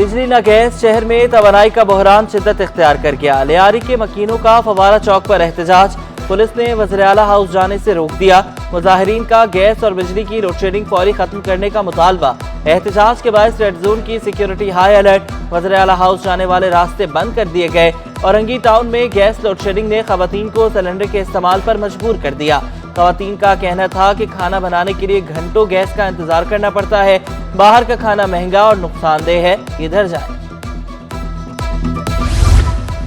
बिजली न गैस, शहर में तवानाई का बहरान शिद्दत इख्तियार कर गया। लियारी के मकीनों का फवारा चौक पर एहतजाज, पुलिस ने वज़ीर आला हाउस जाने से रोक दिया। मुजाहिरीन का गैस और बिजली की लोड शेडिंग फौरी खत्म करने का मुतालबा। एहतजाज के बायस रेड जोन की सिक्योरिटी हाई अलर्ट, वज़ीर आला हाउस जाने वाले रास्ते बंद कर दिए गए। औरंगी टाउन में गैस लोड शेडिंग ने खवातीन को सिलेंडर के इस्तेमाल पर मजबूर कर दिया। खवातीन का कहना था कि खाना बनाने के लिए घंटों गैस का इंतजार करना पड़ता है, बाहर का खाना महंगा और नुकसानदेह है, किधर जाए।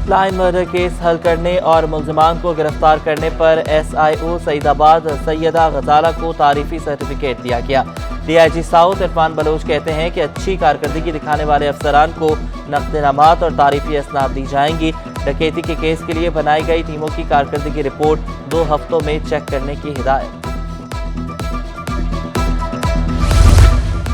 लाइन मर्डर केस हल करने और मुल्जिमान को गिरफ्तार करने पर SIO सईदाबाद सैयदा गजाला को तारीफी सर्टिफिकेट दिया गया। DIG साउथ इरफान बलोच कहते हैं कि अच्छी कारकर्दगी दिखाने वाले अफसरान को नक़द इनामात और तारीफी असनाद दी जाएंगी। डकैती के केस के लिए बनाई गई टीमों की कारकर्दगी रिपोर्ट 2 हफ्तों में चेक करने की हिदायत।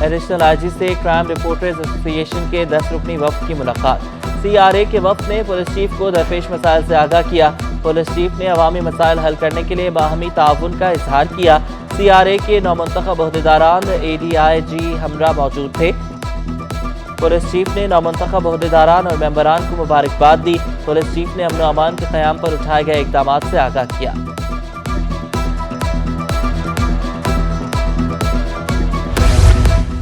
एडिशनल IG से क्राइम रिपोर्टर्स एसोसिएशन के 10 रुकनी वफ्द की मुलाकात। CRA के वफ्द ने पुलिस चीफ को दरपेश मसाइल से आगाह किया। पुलिस चीफ ने अवामी मसाइल हल करने के लिए बाहमी ताउन का इजहार किया। CRA के नौमुंतखब ओहदेदारान ADIG हमरा मौजूद थे। पुलिस चीफ ने नौमुंतखब ओहदेदारान और मेंबरान को मुबारकबाद दी। पुलिस चीफ ने अमन अमान के क़याम पर उठाए गए इक़दाम से आगाह किया।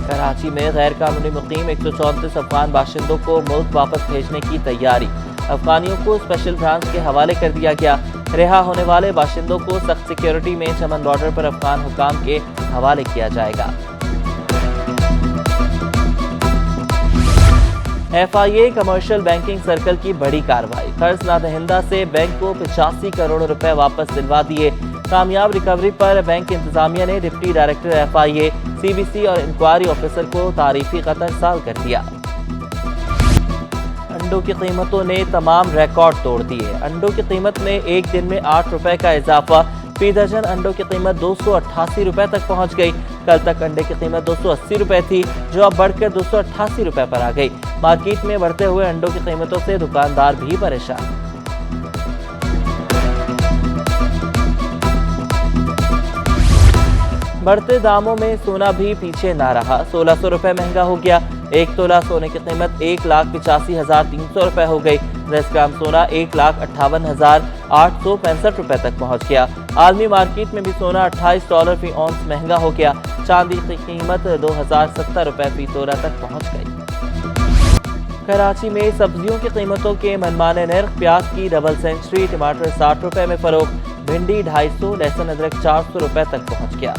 कराची में गैर कानूनी मुकीम 134 अफगान बाशिंदों को मुल्क वापस भेजने की तैयारी। अफगानियों को स्पेशल ब्रांच के हवाले कर दिया गया। रिहा होने वाले बाशिंदों को सख्त सिक्योरिटी में चमन बॉर्डर पर अफगान हुकाम के हवाले किया जाएगा। FIA कमर्शियल बैंकिंग सर्कल की बड़ी कार्रवाई। कर्ज नादहिंदा से बैंक को 85 करोड़ रुपए वापस दिलवा दिए। कामयाब रिकवरी पर बैंक इंतजामिया ने डिप्टी डायरेक्टर FIA, CBC और इंक्वायरी ऑफिसर को तारीफी खत इरसाल कर दिया। अंडों की कीमतों ने तमाम रिकॉर्ड तोड़ दिए। अंडों की कीमत में एक दिन में 8 रुपए का इजाफा। फी दर्जन अंडों की कीमत 288 रुपए तक पहुंच गई। कल तक अंडे की कीमत 280 रुपए थी, जो अब बढ़कर 288 रुपए पर आ गई। मार्केट में बढ़ते हुए अंडों की कीमतों से दुकानदार भी परेशान। बढ़ते दामों में सोना भी पीछे ना रहा। 1600 रुपए महंगा हो गया। 1 तोला सोने की कीमत 1,85,300 रुपए हो गई। 10 ग्राम सोना 1,58,865 रुपए तक पहुंच गया। आलमी मार्केट में भी सोना $28 फी औंस महंगा हो गया। चांदी की कीमत 2,070 रुपए फी तोला तक पहुंच गई। कराची में सब्जियों की कीमतों के मनमाने नर्ख। प्याज की डबल सेंचुरी, टमाटर 60 रुपए में फरोख्त, भिंडी 250, लहसुन अदरक 400 रुपए तक पहुंच गया।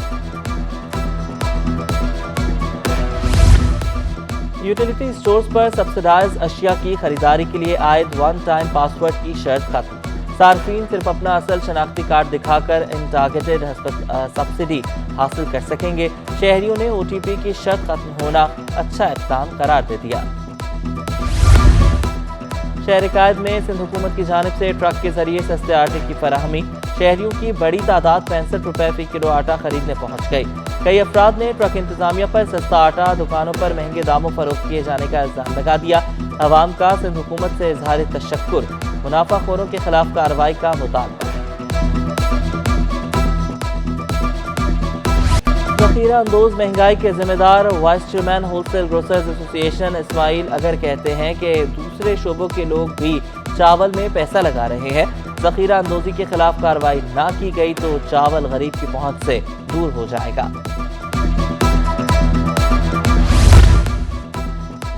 यूटिलिटी स्टोर्स पर सब्सिडाइज अशिया की खरीदारी के लिए आयद 1 टाइम पासवर्ड की शर्त खत्म। सार्फिन सिर्फ अपना असल शनाख्ती कार्ड दिखाकर इन टारगेटेड सब्सिडी हासिल कर सकेंगे। शहरियों ने OTP की शर्त खत्म होना अच्छा इक़दाम करार दे दिया। शहर कायद में सिंध हुकूमत की जानिब से ट्रक के जरिए सस्ते आटे की फराहमी। शहरियों की बड़ी तादाद 65 रुपए फी किलो आटा खरीदने पहुंच गई। कई अफराद ने ट्रक इंतजामिया पर सस्ता आटा दुकानों पर महंगे दामों फरोख्त किए जाने का इल्जाम लगा दिया। अवाम का सिंध हुकूमत से इजहार तशक्कुर। मुनाफाखोरों के खिलाफ कार्रवाई का मुतालबा। ज़ख़ीरा अंदोज़ महंगाई के जिम्मेदार vice chairman wholesale grocers association Ismail अगर कहते हैं कि दूसरे शोबों के लोग भी चावल में पैसा लगा रहे हैं। ज़ख़ीरा अंदोज़ी के खिलाफ कार्रवाई ना की गई तो चावल गरीब की पहुंच से दूर हो जाएगा।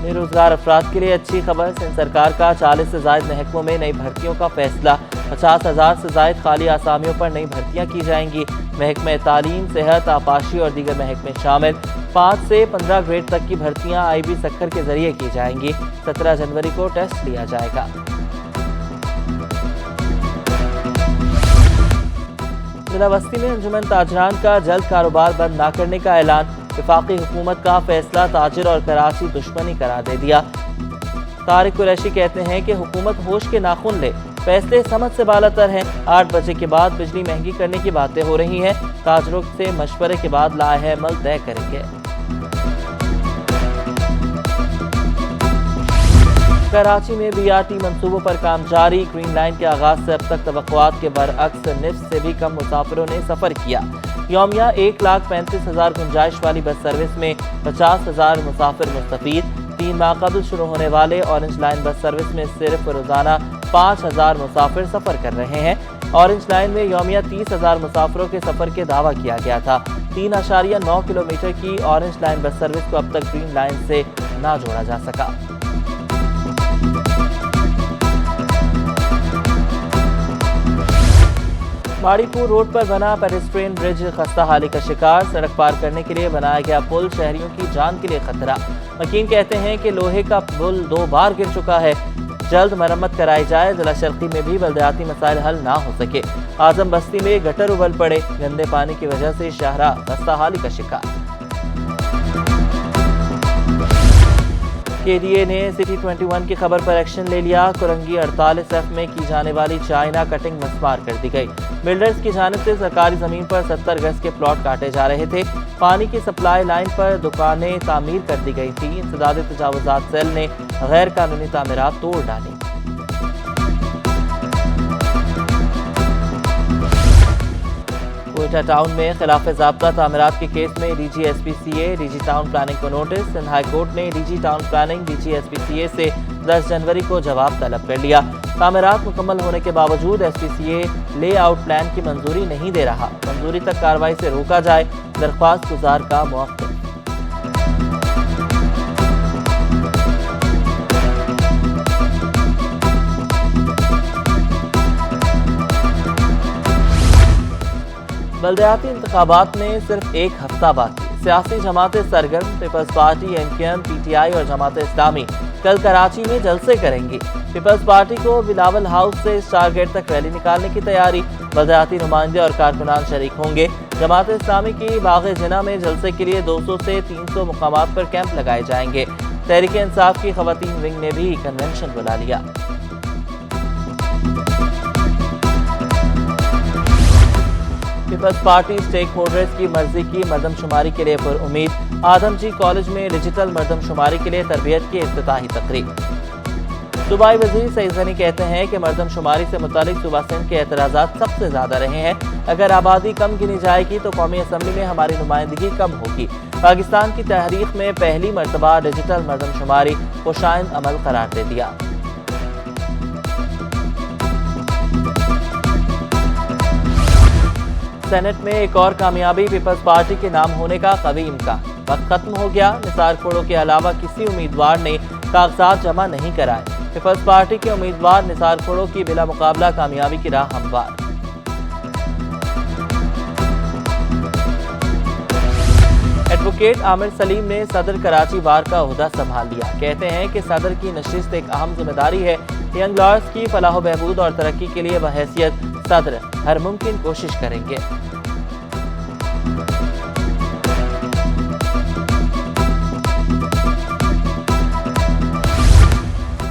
बेरोजगार अफराद के लिए अच्छी खबर। सिंध सरकार का 40 से ज़ायद महकमों में नई भर्तियों का फैसला। 50,000 से ज़ायद खाली आसामियों पर नई भर्तियां की जाएंगी। महकमे तालीम, सेहत, आपाशी और दीगर महकमे शामिल। 5 से 15 ग्रेड तक की भर्तियां IB सक्खर के जरिए की जाएंगी। 17 जनवरी को टेस्ट लिया जाएगा। जिला बस्ती में अंजुमन ताजरान का जल्द कारोबार बंद न करने का ऐलान। वफाकी हुकूमत का फैसला ताजिर और कराची दुश्मनी करार दे दिया। तारिक कुरैशी कहते हैं कि हुकूमत होश के नाखून ले, फैसले समझ से बालातर हैं। 8 बजे के बाद बिजली महंगी करने की बातें हो रही हैं। ताजरों से मशवरे के बाद लाए अमल तय करेंगे। कराची में BRT मंसूबों पर काम जारी। ग्रीन लाइन के आगाज से अब तक तवक्कुआत के बरअक्स निफ्स से भी कम मुसाफिरों ने सफर किया। यौमिया 1,35,000 गुंजाइश वाली बस सर्विस में 50,000 मुसाफिर मुस्तफीद। 3 माह कबल शुरू होने वाले ऑरेंज लाइन बस सर्विस में सिर्फ रोजाना 5000 मुसाफिर सफर कर रहे हैं। ऑरेंज लाइन में यौमिया 30,000 मुसाफिरों के सफर के दावा किया गया था। 3.9 किलोमीटर की ऑरेंज लाइन बस सर्विस को अब तक ग्रीन लाइन से ना जोड़ा जा सका। माड़ीपुर रोड पर बना पेडेस्ट्रियन ब्रिज खस्ता हाली का शिकार। सड़क पार करने के लिए बनाया गया पुल शहरियों की जान के लिए खतरा। मकीन कहते हैं कि लोहे का पुल 2 बार गिर चुका है, जल्द मरम्मत कराई जाए। जिला शर्की में भी बल्दियाती मसाइल हल ना हो सके। आजम बस्ती में गटर उबल पड़े, गंदे पानी की वजह से शाहरा खस्ता हाली का शिकार। KDA ने सिटी 21 की खबर पर एक्शन ले लिया। कुरंगी 48F में की जाने वाली चाइना कटिंग मस्मार कर दी गई। बिल्डर्स की जानिब से सरकारी जमीन पर 70 गज के प्लॉट काटे जा रहे थे। पानी की सप्लाई लाइन पर दुकानें तामीर कर दी गई थी। इंसदाद तजावुजात सेल ने गैर कानूनी तामीरात तोड़ डाली। कोयटा टाउन में खिलाफ ज़ाब्ता तामीरात के केस में DG SPCA DG town planning को नोटिस। सिंध हाई कोर्ट ने DG town planning DG SPCA से 10 जनवरी को जवाब तलब कर लिया। तामीरात मुकम्मल होने के बावजूद SPCA ले आउट प्लान की मंजूरी नहीं दे रहा। मंजूरी तक कार्रवाई से रोका जाए, दरख्वास्त गुजार का मौक़िफ़। बल्दियाती इंतखाबात में सिर्फ 1 हफ्ता बाकी। सियासी जमातें सरगर्म। पीपल्स पार्टी, MKM, PTI और जमात इस्लामी कल कराची में जलसे करेंगी। पीपल्स पार्टी को बिलावल हाउस से स्टार गेट तक रैली निकालने की तैयारी। बल्दियाती नुमाइंदे और कारकुनान शरीक होंगे। जमात इस्लामी की बाग़ जिना में जलसे के लिए 200 से 300 मुकामात पर कैंप लगाए जाएंगे। तहरीक इंसाफ की ख़वातीन विंग ने भी कन्वेंशन बुला लिया। पीपल्स पार्टी स्टेक होल्डर्स की मर्जी की मर्दमशुमारी के लिए पर उम्मीद। आदमजी कॉलेज में डिजिटल मर्दमशुमारी के लिए तरबियत की इफ्तिताही तकरीब। सूबाई वज़ीर सईद गनी कहते हैं कि मर्दमशुमारी से मुतालिक सूबा सिंध के एतराज़ात सबसे ज़्यादा रहे हैं। अगर आबादी कम गिनी जाएगी तो कौमी असम्बली में हमारी नुमाइंदगी कम होगी। पाकिस्तान की तहरीक में पहली मरतबा डिजिटल मर्दमशुमारी को शाइन अमल करार दे दिया। सेनेट में एक और कामयाबी। पीपल्स पार्टी के नाम होने का कवी इम्कान। वक्त खत्म हो गया। निसार खोड़ो के अलावा किसी उम्मीदवार ने कागजात जमा नहीं कराए। पीपल्स पार्टी के उम्मीदवार निसार खोड़ो की बिला मुकाबला कामयाबी की राह हमवार। एडवोकेट आमिर सलीम ने सदर कराची बार का ओहदा संभाल लिया। कहते हैं कि सदर की नशिस्त एक अहम जिम्मेदारी है। यंग लॉयर्स की फलाह बहबूद और तरक्की के लिए बहैसियत सदर हर मुमकिन कोशिश करेंगे।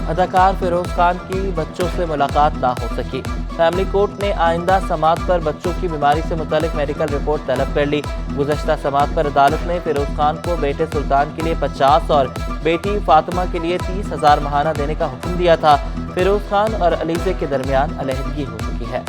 अदाकार फिरोज खान की बच्चों से मुलाकात ना हो सकी। फैमिली कोर्ट ने आइंदा समात पर बच्चों की बीमारी से मुतालिक मेडिकल रिपोर्ट तलब कर ली। गुज़श्ता समात पर अदालत ने फिरोज खान को बेटे सुल्तान के लिए 50 और बेटी फातिमा के लिए 30,000 महाना देने का हुक्म दिया था। फिरोज खान और अलीज़े के दरमियान अलहदगी हो चुकी है।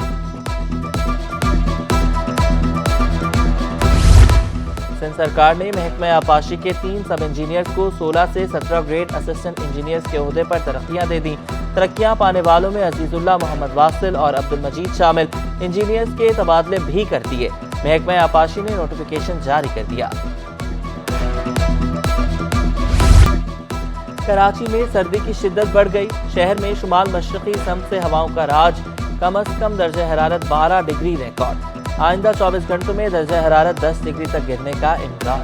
सिंध सरकार ने महकमा आपाशी के 3 सब इंजीनियर्स को 16 से 17 ग्रेड असिस्टेंट इंजीनियर्स के ओहदे पर तरक्कियां दे दी। तरक्कियां पाने वालों में अजीजुल्लाह मोहम्मद वासिल और अब्दुल मजीद शामिल। इंजीनियर्स के तबादले भी कर दिए। महकमा आपाशी ने नोटिफिकेशन जारी कर दिया। कराची में सर्दी की शिद्दत बढ़ गई। शहर में शुमाल मशरकी सम से हवाओं का राज। कम अज कम दर्जा हरारत 12 डिग्री रिकॉर्ड। आइंदा 24 घंटों में दर्जा हरारत 10 डिग्री तक गिरने का इम्कान।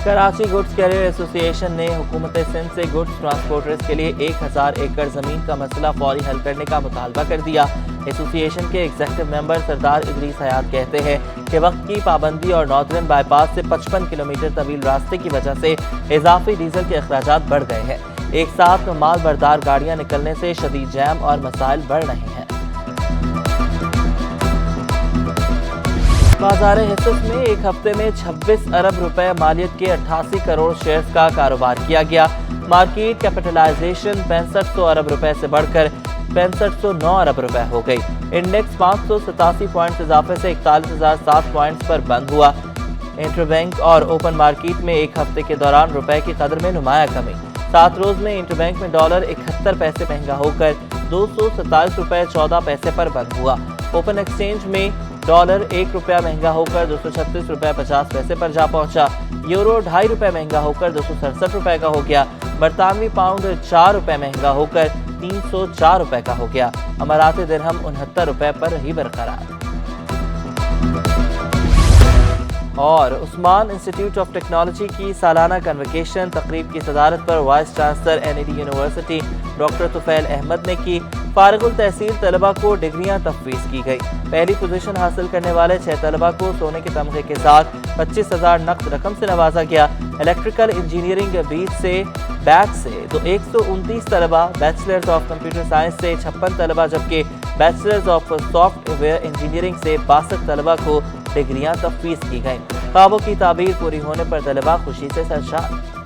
कराची गुड्स कैरियर एसोसिएशन ने हुकूमत सिंध से गुड्स ट्रांसपोर्टर्स के लिए 1000 एकड़ जमीन का मसला फौरी हल करने का मुतालबा कर दिया। एसोसिएशन के एग्जीक्यूटिव मेंबर सरदार इदरीस हयात कहते हैं कि वक्त की पाबंदी और नॉर्दर्न बाईपास से 55 किलोमीटर तवील रास्ते की वजह से इजाफी डीजल के अखराजात बढ़ गए हैं। एक साथ माल बरदार गाड़ियां निकलने से शदीद जैम और मसाइल बढ़ रहे हैं। बाजार हिस्सों में एक हफ्ते में 26 अरब रुपए मालियत के 88 करोड़ शेयर्स का कारोबार किया गया। मार्केट कैपिटलाइजेशन 6500 अरब रुपए से बढ़कर 6509 अरब रुपए हो गई। इंडेक्स 587 पॉइंट्स इजाफे से 41,007 पॉइंट्स पर बंद हुआ। इंटर बैंक और ओपन मार्केट में एक हफ्ते के दौरान रुपए की कदर में नुमाया कमी। 7 रोज में इंटर बैंक में डॉलर 71 पैसे महंगा होकर 227 रुपए 14 पैसे पर बंद हुआ। ओपन एक्सचेंज में डॉलर 1 रुपया महंगा होकर 236 रुपए 50 पैसे पर जा पहुंचा। यूरो 2.5 रुपए महंगा होकर 267 रुपए का हो गया। बरतानवी पाउंड 4 रुपए महंगा होकर 304 रुपए का हो गया। अमाराती दिरहम 69 रुपए पर रही बरकरार। और उस्मान इंस्टीट्यूट ऑफ टेक्नोलॉजी की सालाना कन्वोकेशन तकरीब की सदारत पर vice chancellor NED university doctor Tufail Ahmed ने की। फारिगुल तहसील तलबा को डिग्रियां तफवीज़ की गई। पहली पोजीशन हासिल करने वाले 6 तलबा को सोने के तमगे के साथ 25,000 नकद रकम से नवाजा गया। इलेक्ट्रिकल इंजीनियरिंग बीच से बैच से 129 तलबा, बैचलर्स ऑफ कंप्यूटर साइंस से 56 तलबा, जबकि बैचलर्स ऑफ सॉफ्टवेयर इंजीनियरिंग से 62 तलबा को डिग्रियां तफवीज़ की गईं। ख्वाबों की ताबीर पूरी होने पर तलबा खुशी से सरशार।